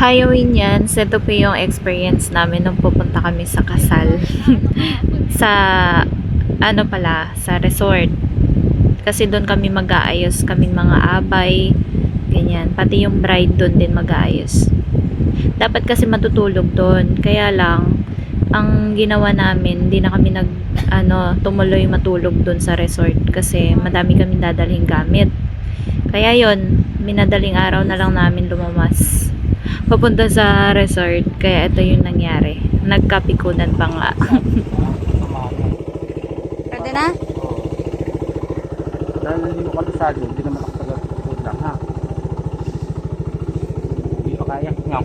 Halloween yan. So, ito po yung experience namin nung pupunta kami sa kasal. Sa, ano pala, sa resort. Kasi doon kami mag-aayos, kaming mga abay, ganyan. Pati yung bride doon din mag-aayos. Dapat kasi matutulog doon. Kaya lang, ang ginawa namin, hindi na kami tumuloy matulog doon sa resort. Kasi madami kaming dadalhin gamit. Kaya yon, minadaling araw na lang namin lumamas papunta sa resort. Kaya ito yung nangyari. Nagkapikunan pa nga. Pwede na? Dahil hindi mo kabisado, hindi naman ako taga-food lang, ha? Hindi pa kaya. Nga.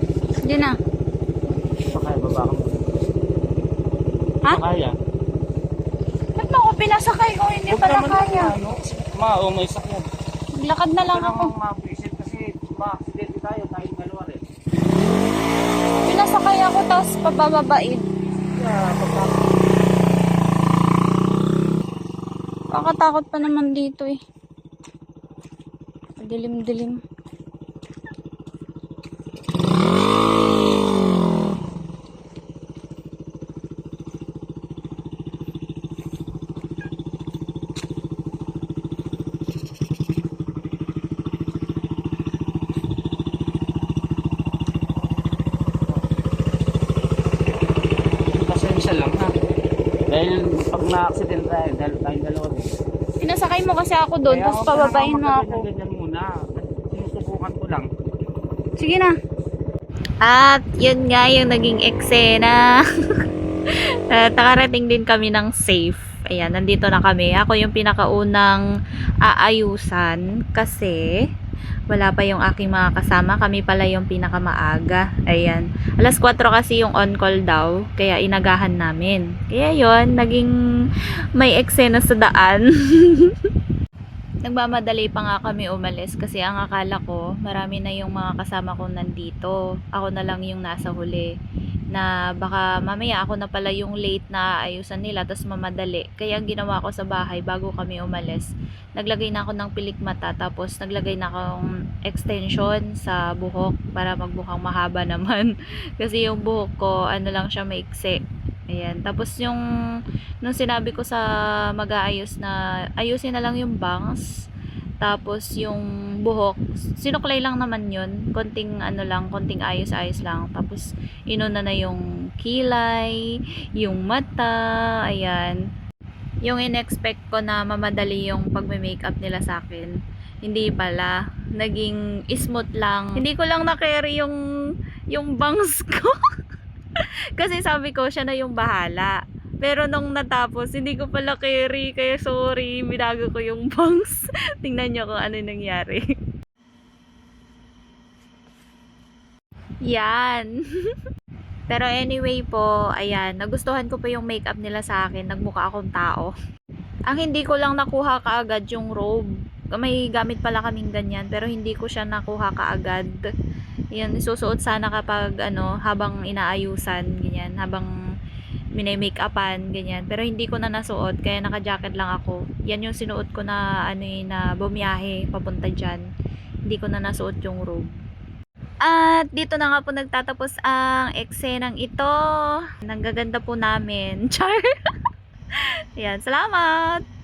Hindi na. Hindi pa kaya, baba ka mo. Ha? Hindi pa kaya. Ba't mo ako pinasakay ko? Hindi Huwag pala naman kaya. ano, may sakyan. Maglakad na lang Huwag ako. namang mabuisit kasi ma-accidente tayo, tayong dalawa rin. Pinasakay ako tapos pabababain. Kaya, Kakatakot pa naman dito eh. Dilim-dilim. pasensya lang, ha? Dahil pag na-accident tayo, dahil tayong dalawa rin. Pinasakay mo kasi ako doon tapos pababain mo ako. Ganyan muna. Sinusubukan ko lang. Sige na. At yun nga yung naging eksena. Nakarating din kami ng safe. Ayan, nandito na kami. Ako yung pinakaunang aayusan kasi wala pa yung aking mga kasama. Kami pala yung pinakamaaga. Ayan. Alas 4 kasi yung on-call daw. Kaya inagahan namin. Kaya yon, naging may eksena sa daan. Nagmamadali pa nga kami umalis kasi ang akala ko marami na yung mga kasama kong nandito. Ako na lang yung nasa huli. Na baka mamaya ako na pala yung late na ayusan nila tapos mamadali. Kaya ang ginawa ko sa bahay bago kami umalis, naglagay na ako ng pilik mata tapos naglagay na akong extension sa buhok para magbukhang mahaba naman. Kasi yung buhok ko ano lang siya, maiksi. Ayan. Tapos nung sinabi ko sa mag-aayos na ayusin na lang yung bangs, tapos yung buhok, sinuklay lang naman yun. Konting konting ayos-ayos lang. Tapos inuna na yung kilay, yung mata, ayan. Yung in-expect ko na mamadali yung pagme-makeup nila sa akin, hindi pala. Naging smooth lang. Hindi ko lang na-carry yung bangs ko. Kasi sabi ko, siya na yung bahala. Pero nung natapos, hindi ko pala carry. Kaya sorry, binago ko yung bangs. Tingnan nyo kung ano nangyari. Yan. Pero anyway po, ayan, nagustuhan ko pa yung makeup nila sa akin. Nagmukha akong tao. Ang hindi ko lang nakuha kaagad yung robe. May gamit pala kaming ganyan, pero hindi ko siya nakuha kaagad. Yan, isusuot sana kapag habang inaayusan, ganyan, habang mini-make-upan, ganyan. Pero hindi ko na nasuot, kaya naka-jacket lang ako. Yan yung sinuot ko na na bumiyahe papunta dyan. Hindi ko na nasuot yung robe. At dito na nga po nagtatapos ang eksenang ito. Nanggaganda po namin. Char! Yan, salamat!